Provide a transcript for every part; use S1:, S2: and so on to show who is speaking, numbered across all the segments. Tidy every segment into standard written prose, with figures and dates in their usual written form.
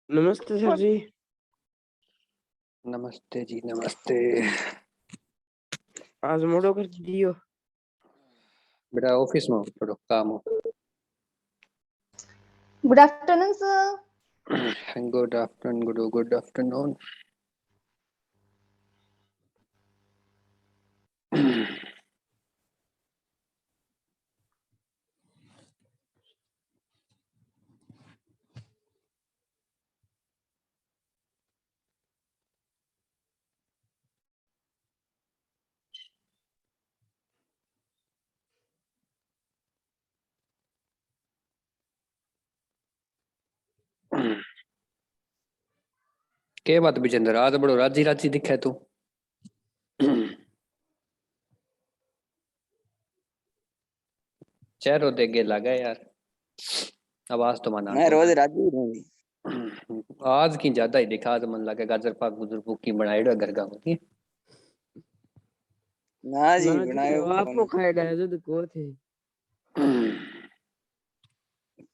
S1: नमस्ते सर जी।
S2: नमस्ते जी नमस्ते।
S1: आज मोड़ो कर दियो
S2: बेटा ऑफिस में थोड़ा काम हो।
S3: Good afternoon sir.
S2: Good afternoon. के बात विजेंद्र आज बड़ो राजी राजी दिखे तू। चेहरो देगे लगा यार। आवाज तो माना
S4: मैं रोज राजी रहूंगी।
S2: आज की ज्यादा ही दिखा आज मन लगे गाजर पाक गुजर की बनाई घर का होती।
S4: ना जी
S1: ना जी
S4: बनायो
S1: आपको खाए डाय जो को थे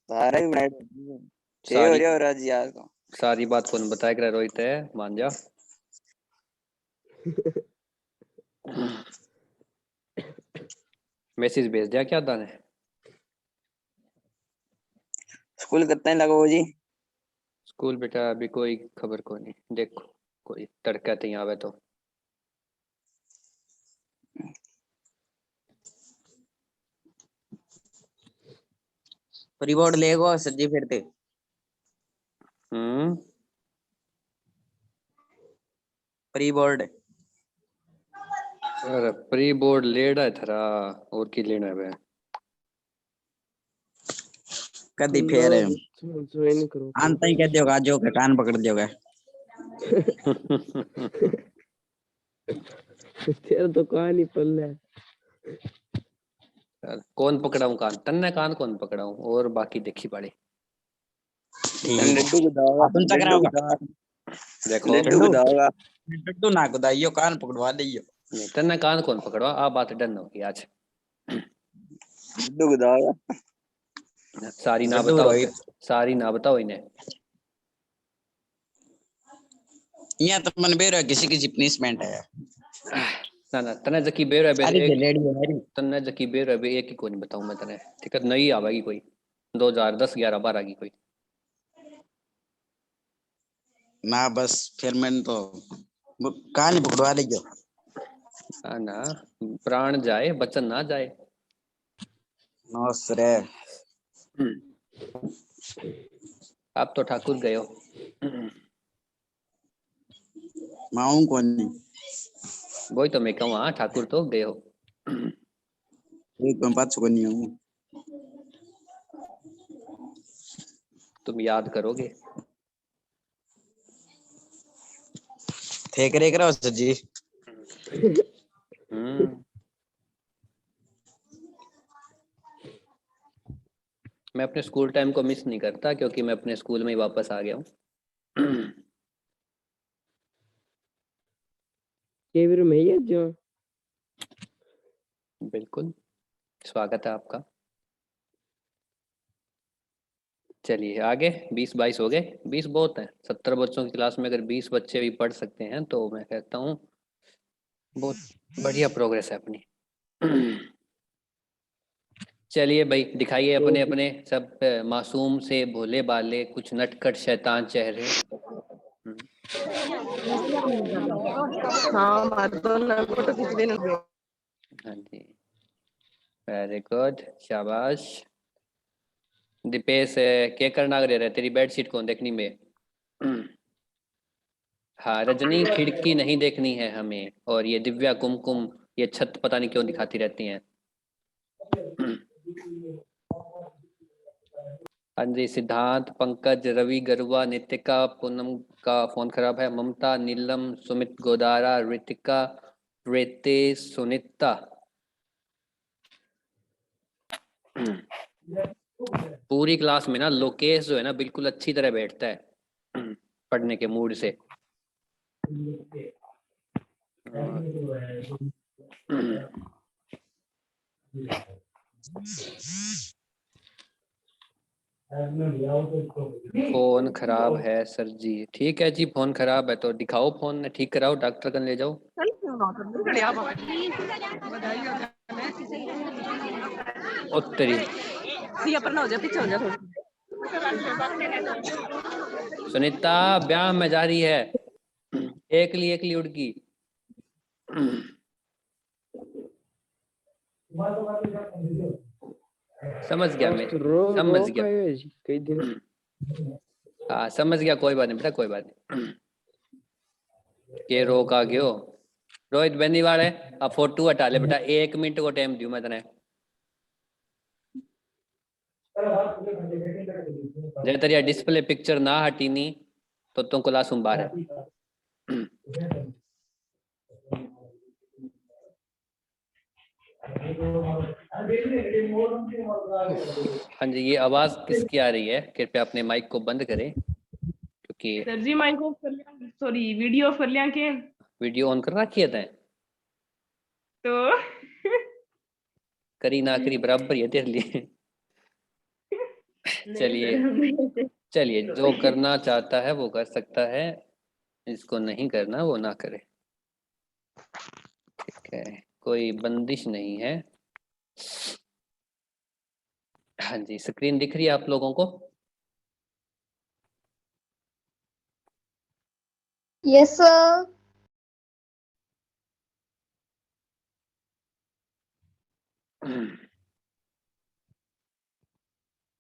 S4: सारा ही बनाए छे हो जाओ राजी आज तो।
S2: सारी बात कौन बताया कर रोहित है मान जा। मैसेज भेज दिया क्या दाने।
S4: स्कूल कितने लगो जी।
S2: स्कूल बेटा अभी कोई खबर को नहीं देखो कोई तड़का तो आवे तो
S5: प्री बोर्ड लेगो सज्जी फिरते। प्री बोर्ड
S2: अरे प्री बोर्ड लेड़ा है थरा और की लेना है
S5: कदी फेर
S1: नहीं करो
S5: अंत ही कह दियोगा जो के कान पकड़ दियोगा।
S1: तेरा तो कान ही पल्ले
S2: कौन पकड़ाऊं कान तन्ने कान कौन पकड़ाऊं और बाकी देखी पड़े।
S4: लड्डू गुदाओगा
S5: अपन चकराओगा
S2: देखो
S5: लड्डू ना गुदाइयो कान पकड़वा दियो।
S2: नहीं तन्ने कान कौन पकड़वा आ बात डन होगी आज।
S4: लड्डू गुदाओगा
S2: सारी ना बताओ सारी ना बताओ इन्हें।
S5: यहाँ तो मन बेरो किसी की पनिशमेंट है
S2: ना ना तने जकी बेर है
S5: अरे
S2: एक
S5: लेडी है मेरी
S2: तने जकी बेर है एक ही को नहीं बताऊं मैं तने ठीक है नहीं आवेगी कोई 2010 11 12 की कोई
S5: ना बस फिर मैंने तो कान पकड़वा दियो।
S2: ना प्राण जाए बचन ना जाए।
S5: नमस्ते
S2: आप तो ठाकुर गए हो।
S5: माऊ कौन नहीं
S2: वही तो मैं कहूँ हाँ ठाकुर तो गए हो।
S5: एक पाँच को नहीं हूँ
S2: तुम याद करोगे।
S5: थे करे करो जी।
S2: मैं अपने स्कूल टाइम को मिस नहीं करता क्योंकि मैं अपने स्कूल में ही वापस आ गया हूँ।
S1: केवीर में ही जो
S2: बिल्कुल स्वागत है आपका। चलिए आगे 20-22 हो गए 20 बहुत है 70 बच्चों की क्लास में अगर 20 बच्चे भी पढ़ सकते हैं तो मैं कहता हूँ बहुत बढ़िया प्रोग्रेस है अपनी। चलिए भाई दिखाइए अपने अपने सब मासूम से भोले बाले कुछ नटखट शैतान चेहरे।
S1: हाँ मार दो ना फोटो खींच देना।
S2: हाँ जी वेरी गुड शाबाश। दीपेश क्या करना रहे तेरी बेडशीट कौन देखनी में। हाँ रजनी खिड़की नहीं देखनी है हमें और ये दिव्या कुमकुम ये छत पता नहीं क्यों दिखाती रहती हैं। हाँ जी सिद्धांत पंकज रवि गरुआ नितिका पूनम का फोन खराब है ममता नीलम सुमित गोदारा ऋतिका प्रीति सुनीता। पूरी क्लास में ना लोकेश जो है ना बिल्कुल अच्छी तरह बैठता है पढ़ने के मूड से। फोन खराब है सर जी। ठीक है जी, फोन खराब है तो दिखाओ, फोन ठीक कराओ, डॉक्टर कन ले जाओ। उत्तरी सुनीता ब्याह में जा रही है, एकली उड़की। समझ गया मैं, समझ गया।
S1: कई दिन
S2: हाँ समझ गया, कोई बात नहीं बेटा, कोई बात नहीं। के रोक आ गयो रोहित बेनीवाल है। अब फोटो हटा ले बेटा, 1 मिनट को टाइम दियो मैं तने। जे तेरी डिस्प्ले पिक्चर ना हटी नी तो तुमको लासूम बाहर है। हाँ जी, ये आवाज किसकी आ रही है? कृपया अपने माइक को बंद करें, क्योंकि
S6: सर जी माइक ऑफ कर लिया, सॉरी वीडियो ऑफ कर लिया के
S2: वीडियो ऑन कर रखी है तैं।
S6: तो
S2: करी ना करी बराबर ही है तेरे लिए। चलिए
S6: नहीं
S2: चलिए, जो करना चाहता है वो कर सकता है, इसको नहीं करना वो ना करे। ठीक है, कोई बंदिश नहीं है। हाँ जी, स्क्रीन दिख रही है आप लोगों को?
S3: Yes, sir.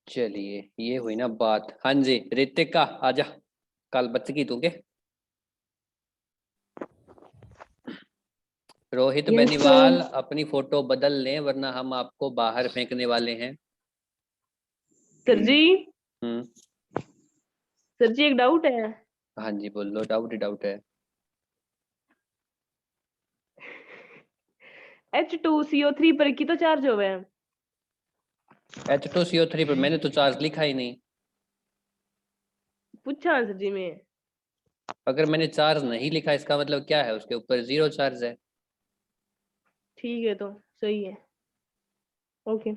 S2: चलिए, ये हुई ना बात। हाँ जी ऋतिका आजा, कल बच गई तू के। Rohit
S3: Yes,
S2: Beniwal
S3: sir.
S2: अपनी फोटो बदल लें वरना हम आपको बाहर फेंकने वाले हैं।
S6: सर जी,
S2: हम्म,
S6: सर जी एक डाउट है।
S2: हाँ जी बोलो, डाउट ही डाउट है।
S6: H2CO3 पर की तो चार्ज हो गए।
S2: H2CO3 पर मैंने तो चार्ज लिखा ही नहीं।
S6: पूछा सर जी मैं।
S2: अगर मैंने चार्ज नहीं लिखा इसका मतलब क्या है? उसके ऊपर 0 चार्ज है।
S6: ठीक है तो सही है। ओके।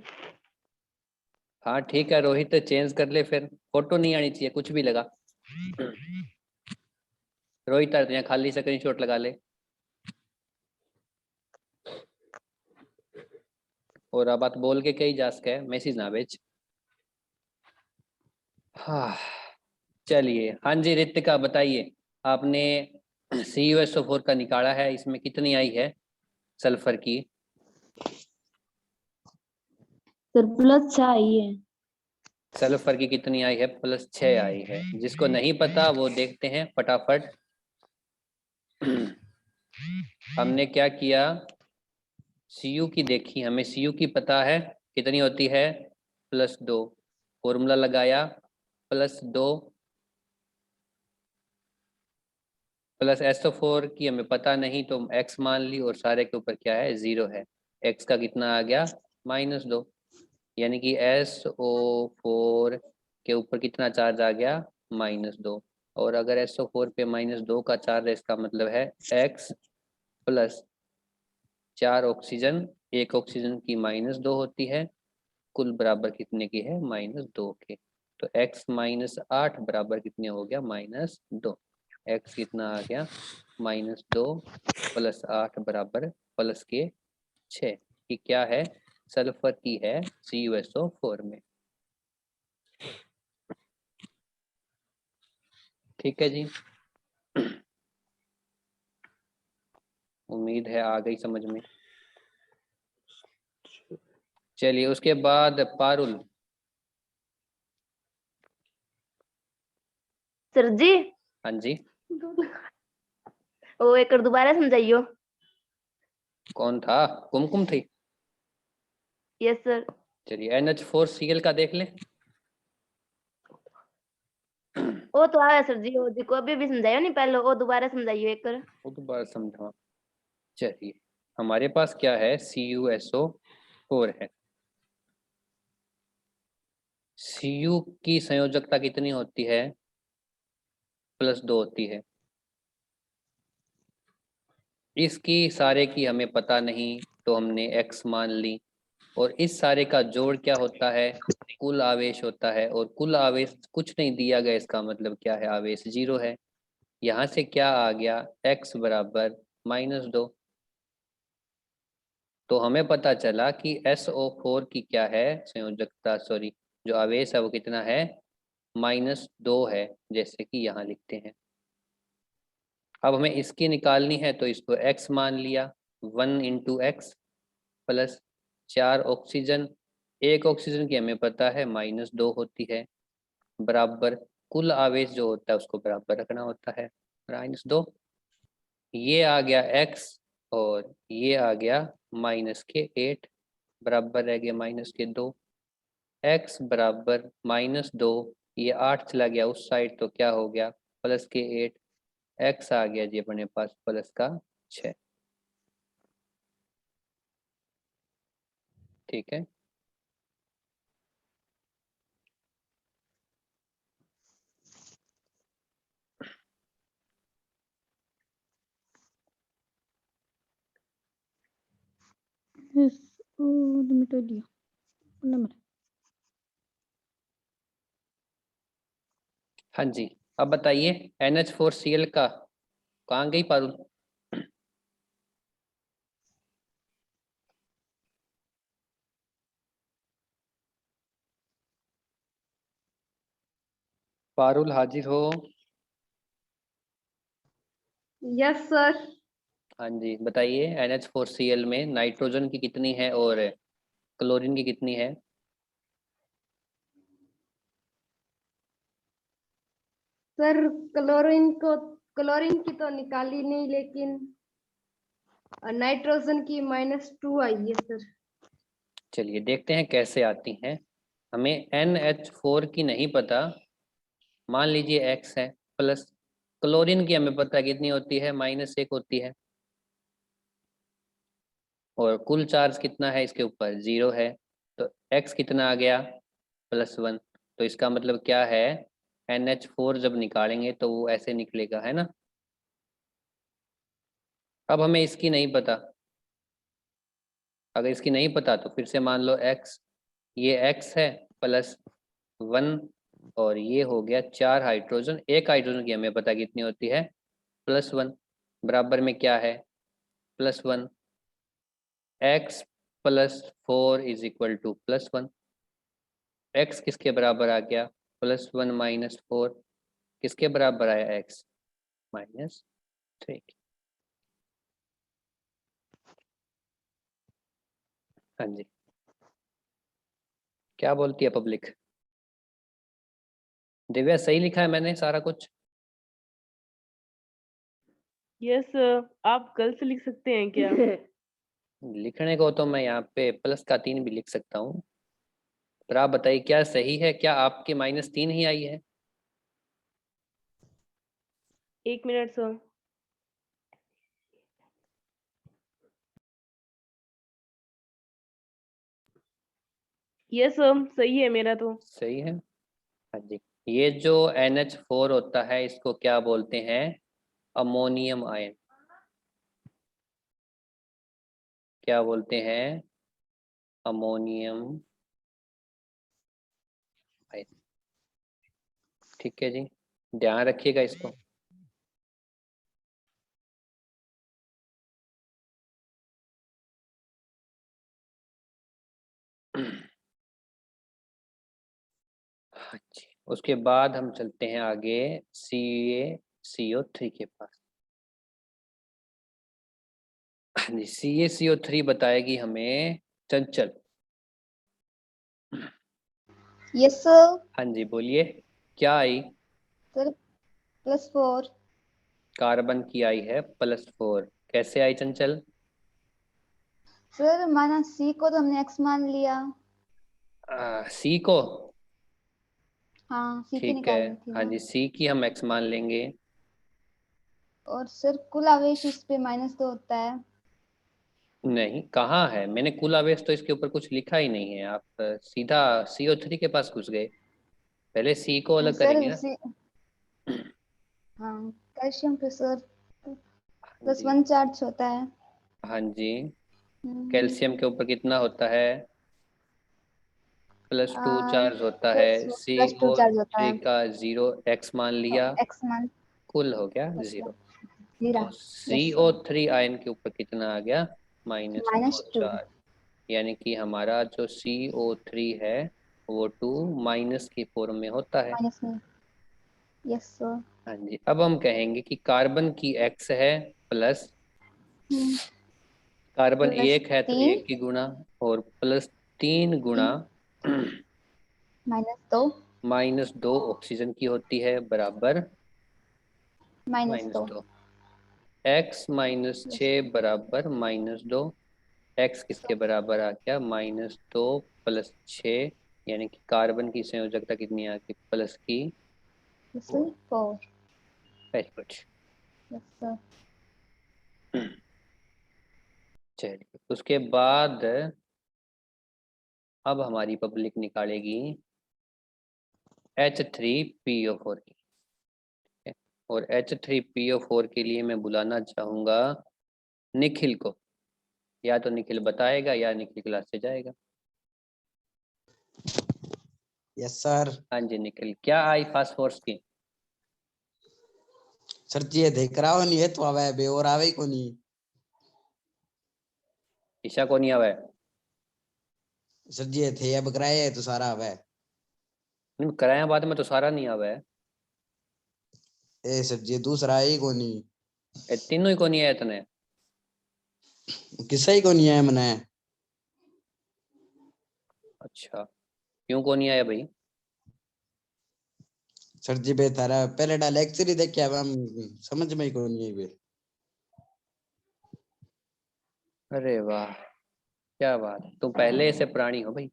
S2: हाँ ठीक है रोहित, चेंज कर ले फिर, फोटो नहीं आनी चाहिए कुछ भी लगा। रोहित यहाँ खाली स्क्रीनशॉट लगा ले। और अब बात बोल के कही जा सके, मैसेज ना भेज। हाँ चलिए, हाँ जी रितिका बताइए, आपने CuSO4 का निकाला है, इसमें कितनी आई है सल्फर की?
S7: सर प्लस 6 आई है।
S2: सल्फर की कितनी आई है? +6 आई है। जिसको नहीं पता वो देखते हैं फटाफट। हमने क्या किया, Cu की देखी, हमें Cu की पता है कितनी होती है, +2। फॉर्मूला लगाया, +2 प्लस SO4 की हमें पता नहीं तो x मान ली, और सारे के ऊपर क्या है, 0 है। x का कितना आ गया, -2। यानी कि SO4 के ऊपर कितना चार्ज आ गया, -2। और अगर SO4 पे -2 का चार्ज है, इसका मतलब है x प्लस 4 ऑक्सीजन, एक ऑक्सीजन की -2 होती है, कुल बराबर कितने की है, -2 के। तो x -8 बराबर कितने हो गया, -2। x कितना आ गया, -2 + 8 बराबर +6 की क्या है, सल्फर की है CuSO4 में। ठीक है जी, उम्मीद है आ गई समझ में। चलिए उसके बाद पारुल।
S7: सर जी
S2: हाँ जी,
S7: वो एक बार दोबारा समझाइयो।
S2: कौन था? कुमकुम थी?
S7: Yes sir.
S2: चलिए NH4Cl का देख ले।
S7: वो तो आया सर जी, वो जी को अभी भी समझाइयो नहीं, पहले वो दोबारा समझाइयो एक बार।
S2: वो तो बार समझा। चलिए हमारे पास क्या है, CuSO4 है। Cu की संयोजकता कितनी होती है, +2 होती है। इसकी सारे की हमें पता नहीं तो हमने x मान ली, और इस सारे का जोड़ क्या होता है, कुल आवेश होता है। और कुल आवेश कुछ नहीं दिया गया, इसका मतलब क्या है, आवेश 0 है। यहाँ से क्या आ गया, x बराबर -2। तो हमें पता चला कि SO4 की क्या है संयोजकता, सॉरी जो आवेश है वो कितना है, -2 है, जैसे कि यहाँ लिखते हैं। अब हमें इसकी निकालनी है, तो इसको x मान लिया, 1 × x प्लस 4 ऑक्सीजन, एक ऑक्सीजन की हमें पता है -2 होती है, बराबर कुल आवेश जो होता है उसको बराबर रखना होता है, -2। ये आ गया x और ये आ गया -8, बराबर रह गया -2। x बराबर -2, ये 8 चला गया उस साइड तो क्या हो गया, +8। x आ गया जी अपने पास +6। ठीक है।
S3: Yes. Oh, let me tell you. Number.
S2: हाँ जी, अब बताइए NH4Cl का कहाँ गई पारुल? पारुल हाजिर हो?
S6: Yes sir.
S2: हाँ जी बताइए, NH4Cl में नाइट्रोजन की कितनी है और क्लोरीन की कितनी है?
S8: सर क्लोरीन की तो निकाली नहीं, लेकिन नाइट्रोजन की -2 आई है सर।
S2: चलिए देखते हैं कैसे आती हैं। हमें NH4 की नहीं पता, मान लीजिए X है, प्लस क्लोरीन की हमें पता है कितनी होती है, -1 होती है, और कुल चार्ज कितना है इसके ऊपर, 0 है। तो X कितना आ गया, +1। तो इसका मतलब क्या है, NH4 जब निकालेंगे तो वो ऐसे निकलेगा, है ना। अब हमें इसकी नहीं पता, अगर इसकी नहीं पता तो फिर से मान लो X, ये X है +1, और ये हो गया 4 हाइड्रोजन, एक हाइड्रोजन की हमें पता कितनी होती है, +1, बराबर में क्या है, +1। x +4 = +1। x किसके बराबर आ गया, +1 - 4, किसके बराबर आया x, -3। हाँ जी, क्या बोलती है पब्लिक? दिव्या सही लिखा है मैंने सारा कुछ?
S6: यस आप गलत लिख सकते हैं क्या?
S2: लिखने को तो मैं यहाँ पे +3 भी लिख सकता हूँ, पर आप बताइए क्या सही है, क्या आपके -3 ही आई है?
S6: 1 मिनट सर। यस सर सही है मेरा तो।
S2: सही है। हाँ जी, ये जो NH4 होता है इसको क्या बोलते हैं, अमोनियम आयन। क्या बोलते हैं, अमोनियम आयन। ठीक है जी, ध्यान रखिएगा इसको। हाँ जी, उसके बाद हम चलते हैं आगे CaCO3 के पास। हाँ जी, CaCO3 बताएगी हमें चंचल।
S3: Yes, sir.
S2: हाँ जी बोलिए, क्या आई?
S3: Sir, +4.
S2: कार्बन की आई है +4, कैसे आई चंचल?
S3: सर माना C को तो हमने X मान लिया।
S2: C को,
S3: हाँ, C की
S2: ठीक है।
S3: निकालनी थी
S2: हाँ
S3: ना।
S2: जी, C की हम X मान लेंगे।
S3: और सर कुल आवेश इस पे -2 होता है।
S2: नहीं, कहाँ है, मैंने कुल आवेश तो इसके ऊपर कुछ लिखा ही नहीं है, आप सीधा CO3 के पास घुस गए। पहले C को अलग
S3: सर
S2: करेंगे ना।
S3: हाँ, कैल्शियम पे सर
S2: हाँ जी,
S3: +1 चार्ज होता है।
S2: हाँ जी,
S3: हम्म,
S2: कैल्शियम के ऊपर कितना होता है, +2 चार्ज होता है,
S3: +2 चार्ज होता है,
S2: CO3 का 0 x मान लिया,
S3: x मान
S2: कुल हो गया
S3: yes,
S2: 0।
S3: जीरा
S2: तो CO3 आयन के ऊपर कितना आ गया, -2
S3: -2
S2: चार्ज, यानी कि हमारा जो CO3 है वो 2 माइनस की फॉर्म में होता है।
S3: माइनस में, यस सर।
S2: हाँ जी, अब हम कहेंगे कि कार्बन की x है प्लस, कार्बन
S3: प्लस
S2: 1 है तो
S3: 3
S2: 1 की गुणा, और +3 गुणा
S3: -2
S2: -2 ऑक्सीजन की होती है, बराबर
S3: -2
S2: -2। x -6 बराबर -2, x किसके बराबर आ गया, -2 + 6, यानी कि कार्बन की संयोजकता कितनी आ गई, प्लस की
S3: this is 4
S2: very good.
S3: yes sir।
S2: चलिए, उसके बाद अब हमारी पब्लिक निकालेगी H3PO4 की, ठीक है? और H3PO4 के लिए मैं बुलाना चाहूंगा निखिल को, या तो निखिल बताएगा या निखिल क्लास से जाएगा।
S5: Yes sir.
S2: हाँ जी निखिल, क्या आई फास्फोरस की?
S5: सर जी ये देख रहा हो नहीं है तो आवे बे और आवे को नहीं।
S2: ईशा को नहीं आवा है?
S5: सर जी ये थे अब कराए तो सारा आवे।
S2: नहीं, कराया बाद में तो सारा नहीं आवा है।
S5: ए सर जी दूसरा ही को नहीं।
S2: ए, तीनों ही को नहीं आया इतने?
S5: किसी को नहीं है मने।
S2: अच्छा, क्यों को नहीं आया भाई?
S5: सर जी बे थारा पहले डा लेक्चर ही देखे अब हम समझ में ही को नहीं है बे।
S2: अरे वाह, क्या बात है, तुम पहले से प्राणी हो भाई।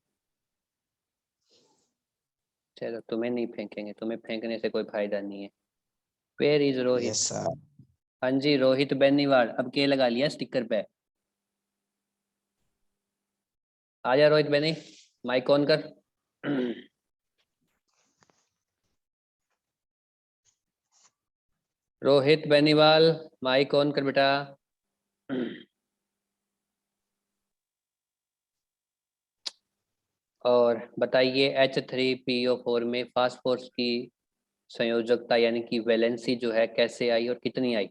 S2: चलो तुम्हें नहीं फेंकेंगे, तुम्हें फेंकने से कोई फायदा नहीं है। Where is Rohit?
S5: Yes sir.
S2: हाँ जी रोहित बेनीवाल, अब के लगा लिया स्टिकर पे। आजा रोहित बेनी, माइक ऑन कर। रोहित बेनीवाल, माइक ऑन कर बेटा। और बताइए H3PO4 में फास्फोरस की संयोजकता यानी कि वैलेंसी जो है कैसे आई और कितनी आई?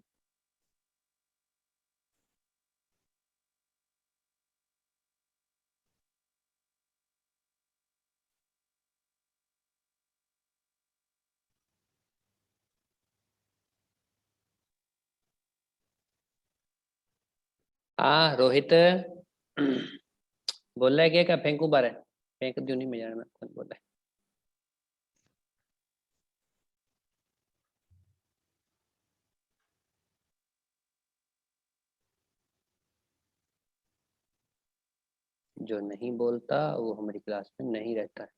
S2: हाँ रोहित, बोल रहा है क्या फेंकू बार है? फेंक दियो नहीं, मैं जान में कौन बोल रहा है। जो नहीं बोलता वो हमारी क्लास में नहीं रहता है।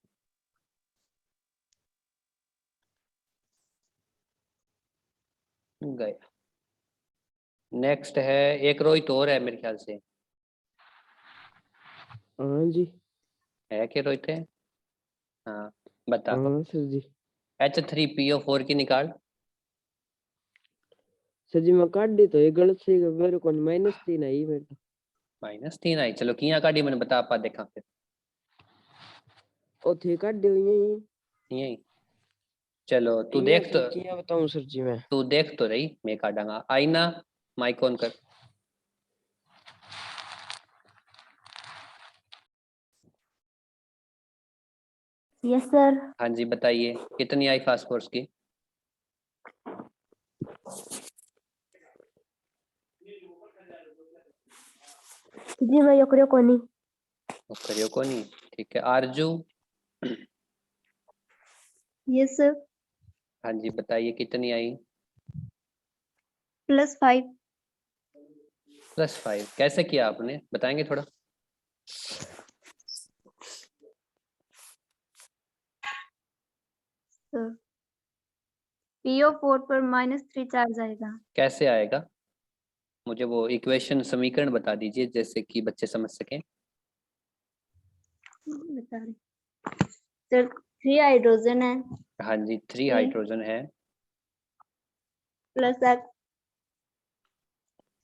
S2: गया। नेक्स्ट है एक रोहित और है मेरे ख्याल से।
S1: हाँ जी।
S2: है क्या रोहित है? हाँ बता।
S1: हाँ सर जी।
S2: H3PO4 की निकाल।
S1: सर जी मैं काट दी तो ये गलत से मेरे को -3 आई मेरे को।
S2: -3 आई, चलो किया काटी मैंने बता पा देखा फिर।
S1: ओ थे काट दी यही।
S2: यही, चलो तू
S1: ये
S2: देख तो,
S1: फिर क्या बताऊं सर जी मैं।
S2: तू देख तो रही, मैं काटांगा। आईना, माइक ऑन कर।
S7: Yes sir.
S2: हाँ जी बताइए कितनी आई फास्फोरस की?
S7: जी मैं योकरियो को नहीं।
S2: करियो को नहीं, ठीक है। आरजू?
S3: Yes sir.
S2: हाँ जी बताइए कितनी आई?
S3: +5
S2: +5, कैसे किया आपने, बताएंगे थोड़ा?
S3: सर। PO4 पर -3 चार्ज आएगा।
S2: कैसे आएगा, मुझे वो इक्वेशन समीकरण बता दीजिए जैसे कि बच्चे समझ सकें।
S3: बता रहे सर, 3 हाइड्रोजन है
S2: हाँ जी 3 हाइड्रोजन है,
S3: +X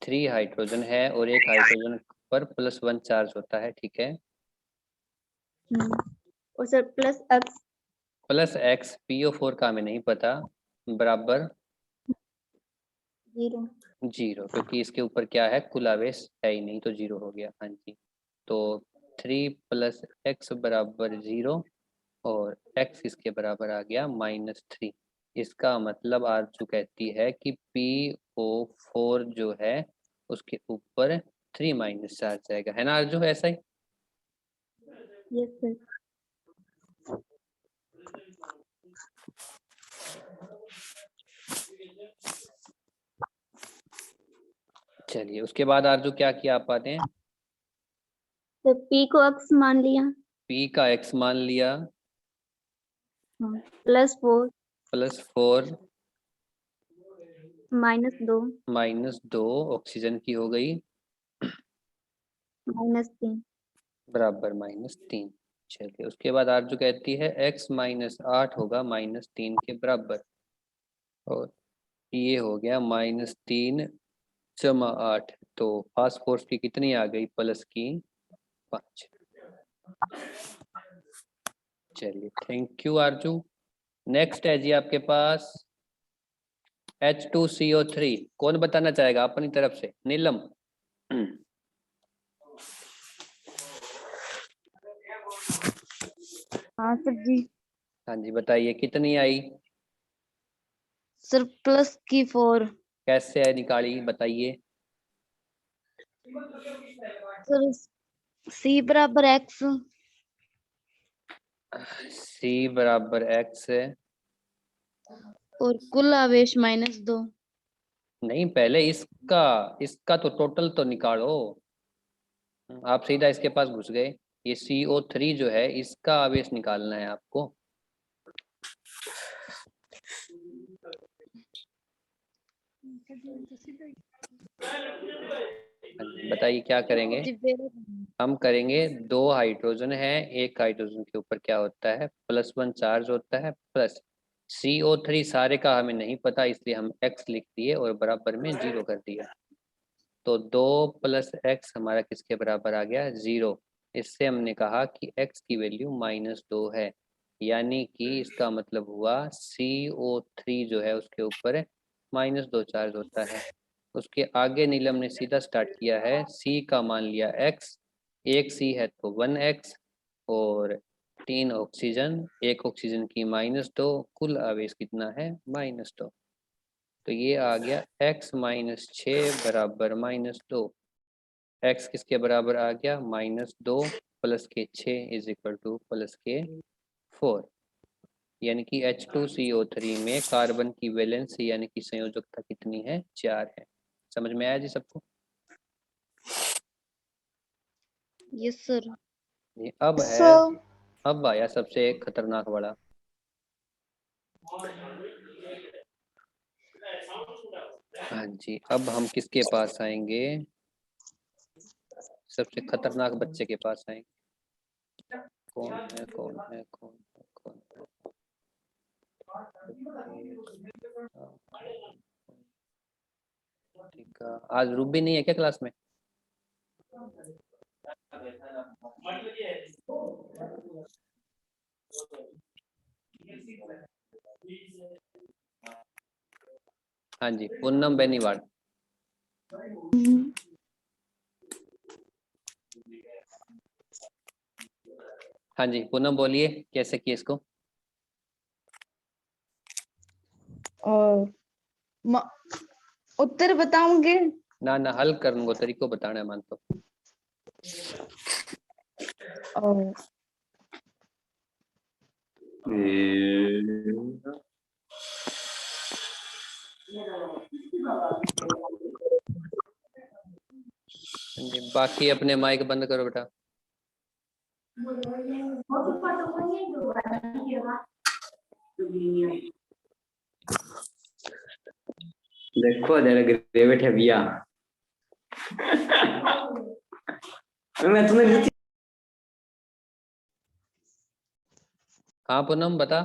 S2: 3 हाइड्रोजन है और एक हाइड्रोजन पर +1 चार्ज होता है, ठीक है।
S7: और sir plus x
S2: plus x PO4 का हमें नहीं पता बराबर
S7: 0।
S2: 0, क्योंकि इसके ऊपर क्या है, कुल आवेश है ही नहीं, तो 0 हो गया। हाँ जी, तो 3 + x बराबर 0 और x इसके बराबर आ गया -3। इसका मतलब आरजू कहती है कि PO4 जो है उसके ऊपर 3 माइनस चार्ज जाएगा, है ना आरजू, ऐसा ही?
S7: Yes sir.
S2: चलिए, उसके बाद आरजू क्या किया आप पाते हैं?
S7: तो p को x मान लिया,
S2: P का x मान लिया,
S7: +4
S2: +4
S7: -2
S2: -2 ऑक्सीजन की हो गई
S7: -3।
S2: बराबर -3। चलिए, उसके बाद आरजू कहती है x -8 होगा -3 के बराबर, और ये हो गया -3 + 8, तो फास्ट फोर्स की कितनी आ गई, प्लस की 5। चलिए, थैंक यू आरजू। नेक्स्ट है जी आपके पास H2CO3। कौन बताना चाहेगा अपनी तरफ से? नीलम।
S3: हाँ सर जी।
S2: हाँ जी, बताइए कितनी आई,
S3: सर +4।
S2: कैसे है निकाली, बताइए।
S3: सर C बराबर x
S2: C बराबर x है,
S3: और कुल आवेश -2।
S2: नहीं पहले इसका तो टोटल तो निकालो। आप सीधा इसके पास घुस गए। ये CO3 जो है इसका आवेश निकालना है आपको। बताइए क्या करेंगे? हम करेंगे, 2 हाइड्रोजन है, एक हाइड्रोजन के ऊपर क्या होता है, +1 चार्ज होता है, प्लस CO3 सारे का हमें नहीं पता, इसलिए हम x लिख दिए और बराबर में 0 कर दिया। तो 2 + x हमारा किसके बराबर आ गया, 0। इससे हमने कहा कि x की वैल्यू -2 है, यानी कि इसका मतलब हुआ CO3 जो है उसके ऊपर -2 चार्ज होता है। उसके आगे नीलम ने सीधा स्टार्ट किया है, C का मान लिया x, एक C है तो 1x, और 3 ऑक्सीजन, एक ऑक्सीजन की -2, कुल आवेश कितना है, -2। तो ये आ गया x -6 बराबर -2। x किसके बराबर आ गया, -2 + के 6 = + के 4, यानी कि H2CO3 में कार्बन की वैलेंस यानी कि संयोजकता कितनी है, 4 है। समझ में आया जी सबको?
S3: Yes sir.
S2: ये अब है, अब आया सबसे खतरनाक वाला। हाँ जी, अब हम किसके पास आएंगे, सबसे खतरनाक बच्चे के पास आएंगे। कौन है, कौन है, कौन है, कौन है? ठीक है, आज रूबी नहीं है क्या क्लास में? हाँ जी, पूनम बेनीवाल। हाँ जी पूनम बोलिए, कैसे किए इसको?
S8: और उत्तर बताऊंगे?
S2: ना ना, हल करूंगा, तरीको बताना है मान तो।
S8: और
S2: जी, बाकी अपने माइक बंद करो बेटा।
S9: देखो जरा गिरे बैठे भैया। मैं तुम्हें
S2: हाँ पूनम बता।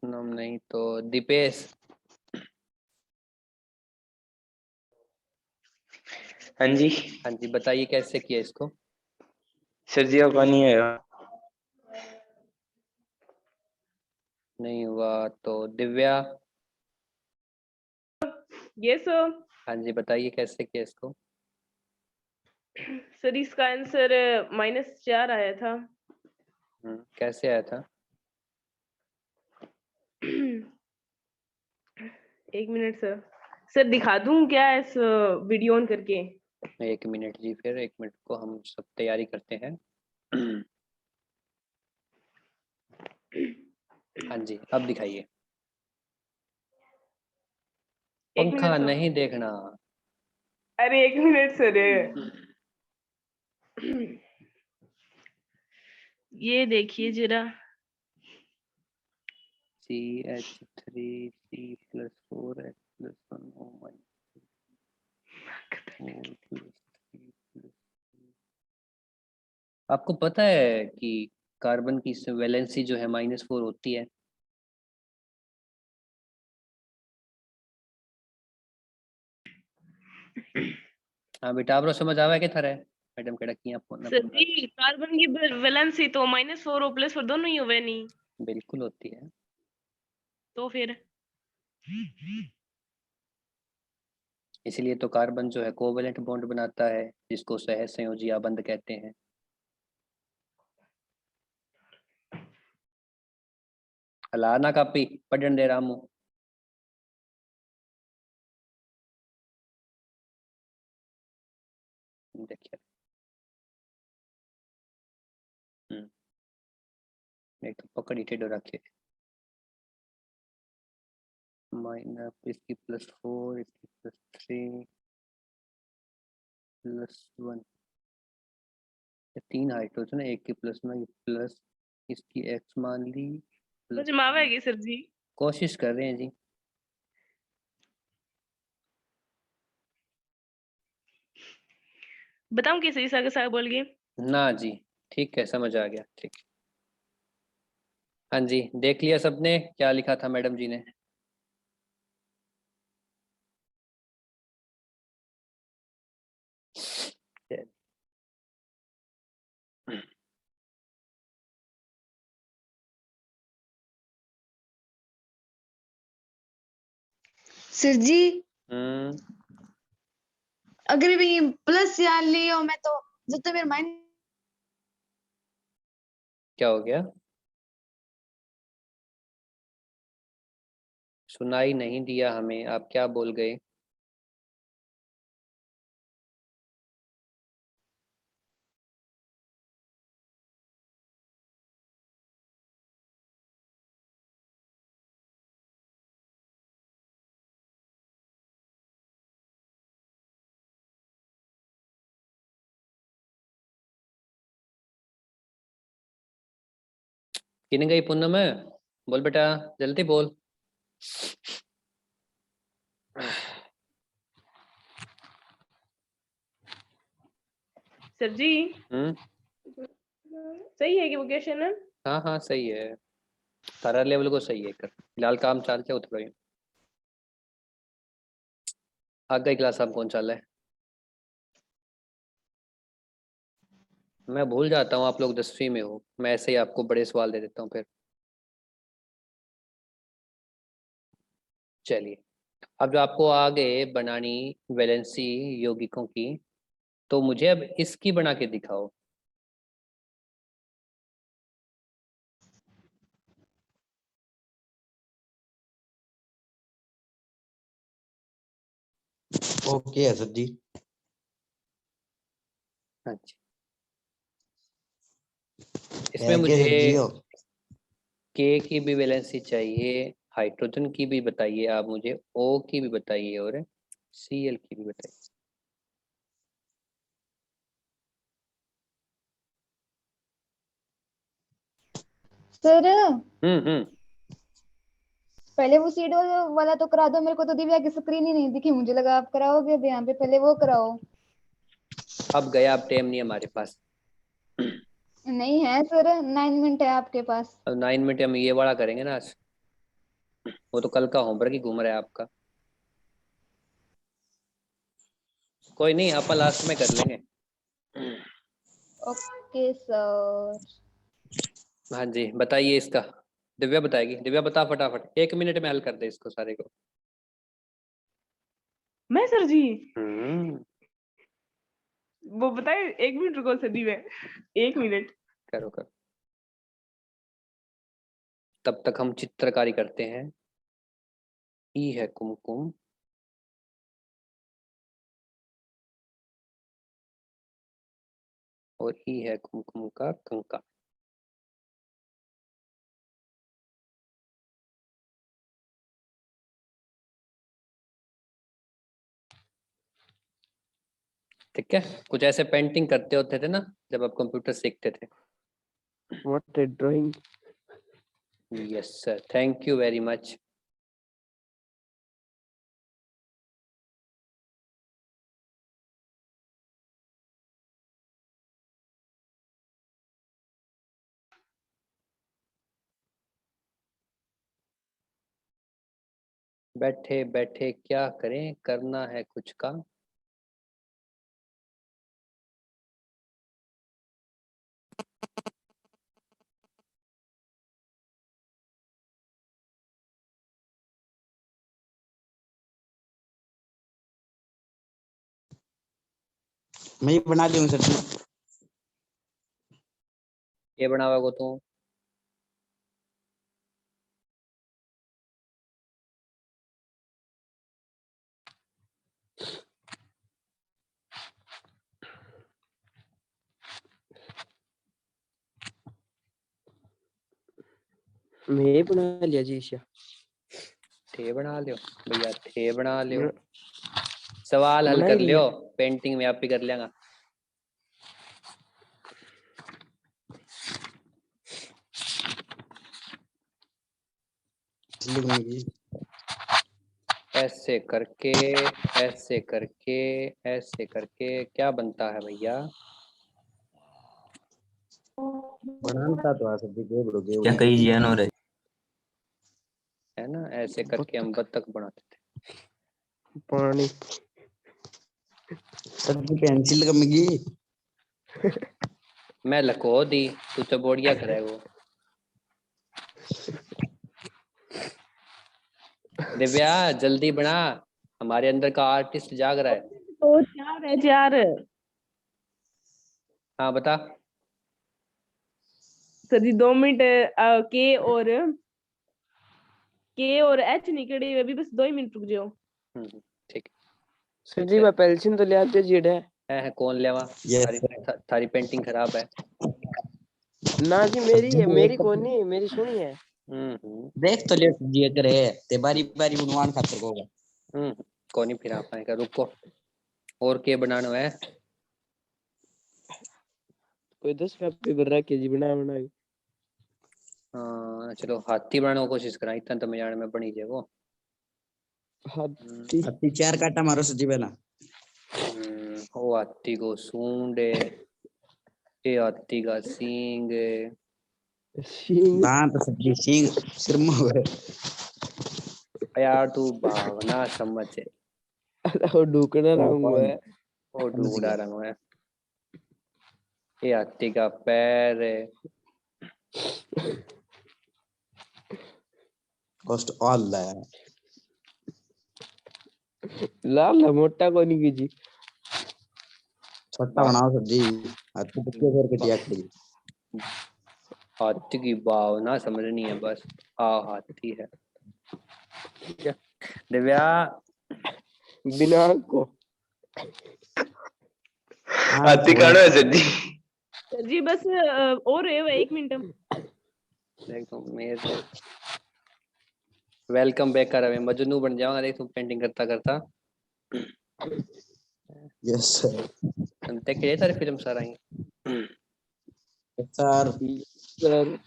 S2: नाम नहीं तो दीपेश।
S10: हाँ जी
S2: हाँ जी, बताइए कैसे किया इसको।
S10: सर जी अब नहीं आया।
S2: नहीं हुआ तो दिव्या।
S6: Yes sir.
S2: हाँ जी, बताइए कैसे किया इसको।
S6: सर इसका आंसर -4 आया था।
S2: कैसे आया था।
S6: एक मिनट सर। सर दिखा दूं क्या इस वीडियो ऑन करके।
S2: 1 मिनट जी, फिर 1 मिनट को हम सब तैयारी करते हैं। हाँ जी, अब दिखाइए।
S6: एक
S2: पंखा
S6: मिनट सर।
S2: नहीं देखना।
S6: अरे 1 मिनट सर। ये देखिए जरा।
S2: CH3C+4H+1O-. आपको पता है कि कार्बन की वैलेंसी जो है -4 होती है। हाँ बेटा, आप समझ आवा है कि थारे मैडम केड़ा किया फोन
S6: सर जी कार्बन की वैलेंसी तो -4 और +4 दोनों ही होवे नहीं।
S2: बिल्कुल होती है।
S6: तो फिर
S2: इसलिए तो कार्बन जो है कोवेलेंट बॉन्ड बनाता है, जिसको सह संयोजी आबंध कहते हैं। हलाना कापी पढ़न दे रामू। देखिए एक तो पकड़ ही टेढ़ो रखे। माइनस इसकी +4 इसकी +3 +1 3 हाइड्रोजन, एक की प्लस में प्लस इसकी x मान ली।
S6: समझ में आवेगी सर जी।
S2: कोशिश कर रहे हैं जी।
S6: बताऊं कैसे ईसा के साथ बोल के।
S2: ना जी, ठीक है, समझ आ गया। ठीक। हाँ जी, देख लिया सबने क्या लिखा था मैडम जी ने।
S8: सर जी
S2: हम्म।
S8: अगर भी प्लस याद लियो मैं तो जब तक मेरे माइंड
S2: क्या हो गया, सुनाई नहीं दिया हमें, आप क्या बोल गए। किन गई पूनम, बोल बेटा जल्दी बोल।
S6: सर जी सही है कि वो क्वेश्चन है।
S2: हाँ हाँ सही है, तारा लेवल को सही है कर। फिलहाल काम चाल क्या उतर गई। आगे क्लास आप कौन चाल है। मैं भूल जाता हूँ, आप लोग 10वीं में हो, मैं ऐसे ही आपको बड़े सवाल दे देता हूँ फिर। चलिए, अब जो आपको आगे बनानी वैलेंसी यौगिकों की, तो मुझे अब इसकी बना के दिखाओ।
S5: ओके है सर जी।
S2: हाँ जी, इसमें मुझे
S5: सर जी हो।
S2: के की भी वैलेंसी चाहिए, हाइड्रोजन की भी बताइए आप मुझे, ओ की भी बताइए और Cl की भी बताइए।
S3: सर
S2: हम्म।
S3: पहले वो सीट वाला तो करा दो, मेरे को तो दिव्या की स्क्रीन ही नहीं दिखी, मुझे लगा आप कराओगे अब यहाँ पे, पहले वो कराओ।
S2: अब गया, अब टाइम नहीं हमारे पास।
S3: नहीं है सर, 9 मिनट है आपके पास।
S2: अब 9 मिनट हम ये वाला करेंगे ना आज। वो तो कल का होमवर्क ही घूम रहा है आपका। कोई नहीं, अपन लास्ट में कर लेंगे।
S3: Okay sir.
S2: हाँ जी, बताइए इसका। दिव्या बताएगी। दिव्या बता फटाफट, 1 मिनट में हल कर दे इसको सारे को।
S6: मैं सर जी
S2: हम्म,
S6: वो बताए, 1 मिनट रुको सर जी, मैं 1 मिनट।
S2: करो करो। तब तक हम चित्रकारी करते हैं। ई है कुमकुम, और ई है कुमकुम का कंका। ठीक है, कुछ ऐसे पेंटिंग करते होते थे ना जब आप कंप्यूटर सीखते थे।
S1: What a drawing.
S2: Yes sir, thank you very much. बैठे बैठे क्या करें, करना है कुछ का।
S5: मैं ही बना दूंगा सर जी।
S2: ये बनावा को तू।
S1: मैं ये बना लिया जी ईशा।
S2: थे बना लियो भैया, थे बना लियो। सवाल हल
S1: बना
S2: कर
S1: ही
S2: लियो, पेंटिंग में आप ही कर लेगा।
S5: लिखने की
S2: ऐसे करके, ऐसे करके, ऐसे करके क्या बनता है भैया?
S5: बनाता तो आ सर जी,
S10: क्या कही जियानो रे।
S2: है ना, ऐसे करके हम बत्तख बनाते थे।
S1: पानी।
S5: सर जी पेंसिल कम की।
S2: मैं लको दी, तू तो बोड़िया करे वो। दिव्या जल्दी बना, हमारे अंदर का आर्टिस्ट जाग रहा है।
S6: तो 4 है 4।
S2: हाँ बता।
S6: सर जी 2 मिनट। के और एच निकले अभी, बस 2 ही मिनट रुक जाओ।
S2: ठीक
S1: सर जी मैं पेंसिल तो ले आते जी डे।
S2: है। कौन लेवा?
S5: Yes,
S2: थारी थारी पेंटिंग खराब है।
S1: ना जी मेरी है, मेरी कौन नहीं, मेरी सुनी है।
S5: देख तो ले जी करे ते बारी बारी बनवान खातर को होगा।
S2: कौन नहीं, फिर आप आएगा, रुको। और के बनाना है?
S1: कोई 10 पेपर भर रखे जी बना बना के।
S2: हाँ चलो, हाथी बनाने की कोशिश करा, इतना तो मैं जाने में बनी जाए वो।
S1: हाथी।
S5: हाथी 4 काटा मारो सर जी पहला।
S2: वो हाथी को सूंड है, ये हाथी का सींग है।
S5: दांत सर जी, सींग सिर में है।
S2: यार तू भावना समझ है।
S1: वो ढूकना रंग है।
S2: वो ढूंढा रंग है। ये हाथी का पैर है।
S5: कॉस्ट ऑल है।
S1: लाल है, मोटा को नहीं की जी।
S5: छोटा बनाओ सर जी, हाथी को क्यों करके दिया करी।
S2: हाथी की भावना समझनी है बस। हाँ हाथी है। क्या दिव्या?
S1: बिना को
S10: हाथी काढ़ो है सर जी।
S6: सर जी बस और है 1 मिनट।
S2: देख तुम मेरे वेलकम बैक कर रहे, मजनू बन जाऊंगा देख तुम पेंटिंग करता करता।
S5: Yes sir.
S2: देख के सारी फिल्म सारा ही।
S5: सर
S1: सर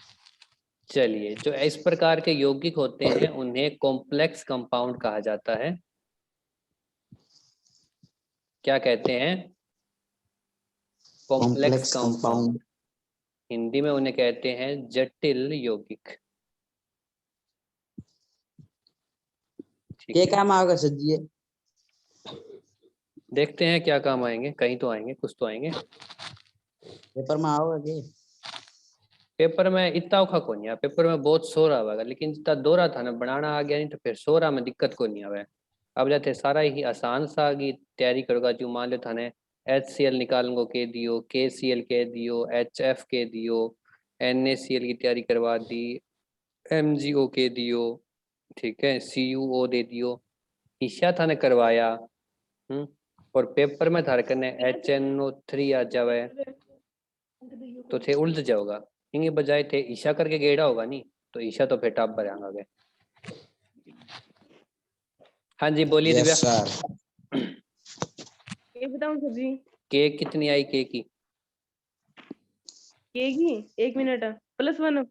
S2: चलिए, जो इस प्रकार के यौगिक होते हैं उन्हें कॉम्प्लेक्स कंपाउंड कहा जाता है। क्या कहते हैं? Complex
S5: complex
S2: compound.
S5: Compound.
S2: Hindi में उन्हें कहते हैं जटिल यौगिक। ठीक
S5: के
S2: है,
S5: काम आओगे सर जी?
S2: देखते हैं क्या काम आएंगे, कहीं तो आएंगे, कुछ तो आएंगे।
S5: पेपर में आओगे के?
S2: पेपर में इतना औखा को नहीं है, पेपर में बहुत सोरा आवेगा, लेकिन जितना दोहरा था ना बनाना आ गया नहीं तो फिर सोरा में दिक्कत को नहीं आवे। अब जाते सारा ही आसान सा की तैयारी करोगा। जो मान लो थाने HCl निकालने के दियो, KCl के दियो, HF के दियो, NaCl की तैयारी करवा दी, MgO के दियो, ठीक है, CuO दे दियो, ईशा थाने करवाया। और पेपर में थारे कने HNO3 आ जावे तो थे उलझ जाओगा। इनके बजाय थे ईशा करके गेड़ा होगा नहीं तो ईशा तो फिर टाप भरेंगा गए। हाँ जी बोलिए दिव्या।
S5: Yes sir.
S6: ये बताऊं सर जी,
S2: के कितनी आई के की?
S6: के की 1 मिनट +1।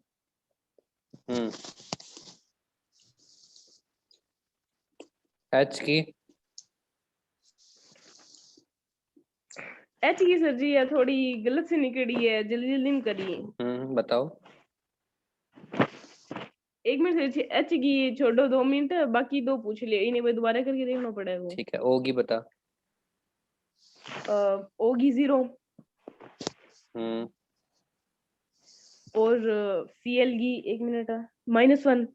S2: H की?
S6: H की सर जी ये थोड़ी गलत से निकली है, जल्दी जल्दी में करी।
S2: बताओ।
S6: 1 मिनट सर जी, H की छोड़ो 2 मिनट, बाकी 2 पूछ लिए, इन्हें मैं दोबारा करके देखना पड़ेगा।
S2: ठीक है, O की बता।
S6: O की 0 और Cl की 1 मिनट -1।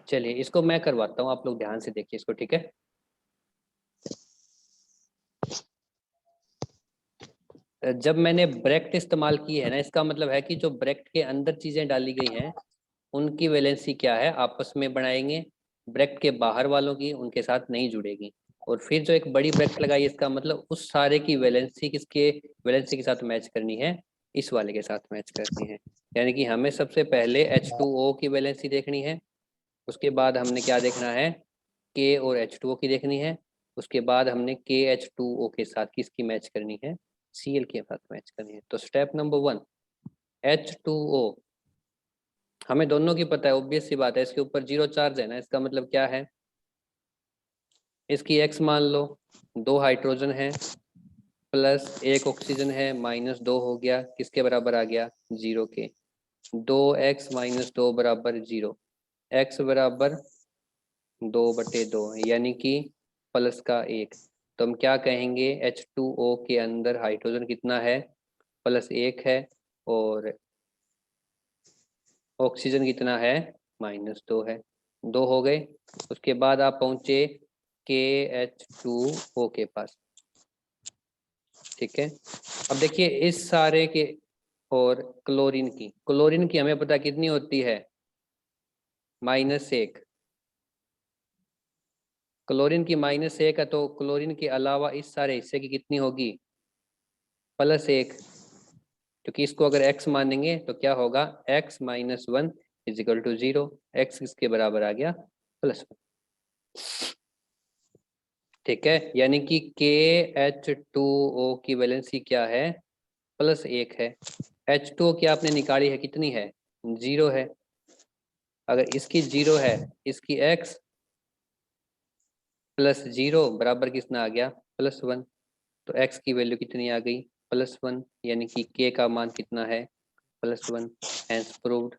S2: चलिए इसको मैं करवाता हूँ, आप लोग ध्यान से देखिए इसको, ठीक है। जब मैंने ब्रैकेट इस्तेमाल की है ना, इसका मतलब है कि जो ब्रैकेट के अंदर चीजें डाली गई हैं उनकी वैलेंसी क्या है आपस में बनाएंगे, ब्रैकेट के बाहर वालों की उनके साथ नहीं जुड़ेगी। और फिर जो एक बड़ी ब्रैकेट लगाई, इसका मतलब उस सारे की वैलेंसी किसके वैलेंसी के साथ मैच करनी है? इस वाले के साथ मैच करनी है। यानी कि हमें सबसे पहले H2O की वैलेंसी देखनी है, उसके बाद हमने क्या देखना है? K और H2O की देखनी है, उसके बाद हमने KH2O के साथ किसकी मैच करनी है? Cl के साथ मैच करनी है। तो स्टेप नंबर 1 H2O, हमें दोनों की पता है, ऑब्वियस सी बात है, इसके ऊपर 0 चार्ज है ना, इसका मतलब क्या है? इसकी X मान लो, 2 हाइड्रोजन है प्लस 1 ऑक्सीजन है, -2 हो गया, किसके बराबर आ गया? 0 के। 2x - 2 बराबर 0, x बराबर 2/2 यानी कि प्लस का 1। तो हम क्या कहेंगे? H2O के अंदर हाइड्रोजन कितना है? +1 है, और ऑक्सीजन कितना है? -2 है। 2 हो गए। उसके बाद आप पहुंचे KH2O के पास, ठीक है। अब देखिए इस सारे के, और क्लोरीन की हमें पता कितनी होती है? -1। क्लोरीन की -1 है, तो क्लोरीन के अलावा इस सारे हिस्से की कितनी होगी? +1। क्योंकि इसको अगर x मानेंगे तो क्या होगा? x - 1 = 0। x किसके बराबर आ गया? +1। ठीक है, यानी कि KH2O की वैलेंसी क्या है? +1 है। H2O की आपने निकाली है, कितनी है? 0 है। अगर इसकी 0 है, इसकी x +0 बराबर कितना आ गया? +1। तो x की वैल्यू कितनी आ गई? +1, यानी कि k का मान कितना है? +1। Hence proved.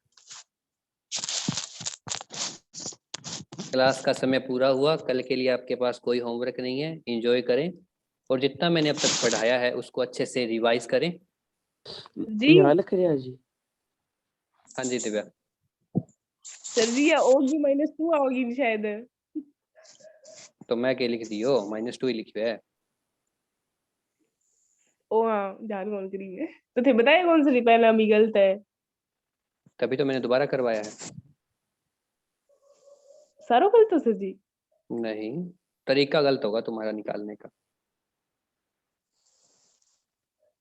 S2: क्लास का समय पूरा हुआ, कल के लिए आपके पास कोई होमवर्क नहीं है, एंजॉय करें और जितना मैंने अब तक पढ़ाया है उसको अच्छे से रिवाइज करें।
S6: जी
S1: यहाँ लिख रहे हैं जी।
S2: हाँ जी दिव्या।
S6: सर जी ये O की -2 आओगी शायद।
S2: तो मैं क्या लिख दियो? -2 ही लिखियो है।
S6: ओ हाँ, ध्यान कौन करी है तो थे बताए कौन सी पहला भी गलत है,
S2: तभी तो मैंने दोबारा करवाया है।
S6: सारो गलत हो सर जी?
S2: नहीं, तरीका गलत होगा तुम्हारा निकालने का।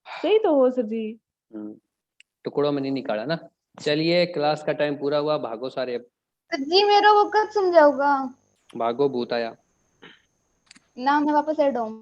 S6: सही तो हो सर जी।
S2: टुकड़ों में नहीं निकाला ना। चलिए क्लास का टाइम पूरा हुआ, भागो सारे।
S3: सर जी मेरा वो कब समझाऊंगा?
S2: भागो, भूत आया।
S3: ना मैं वापस ऐड हूँ।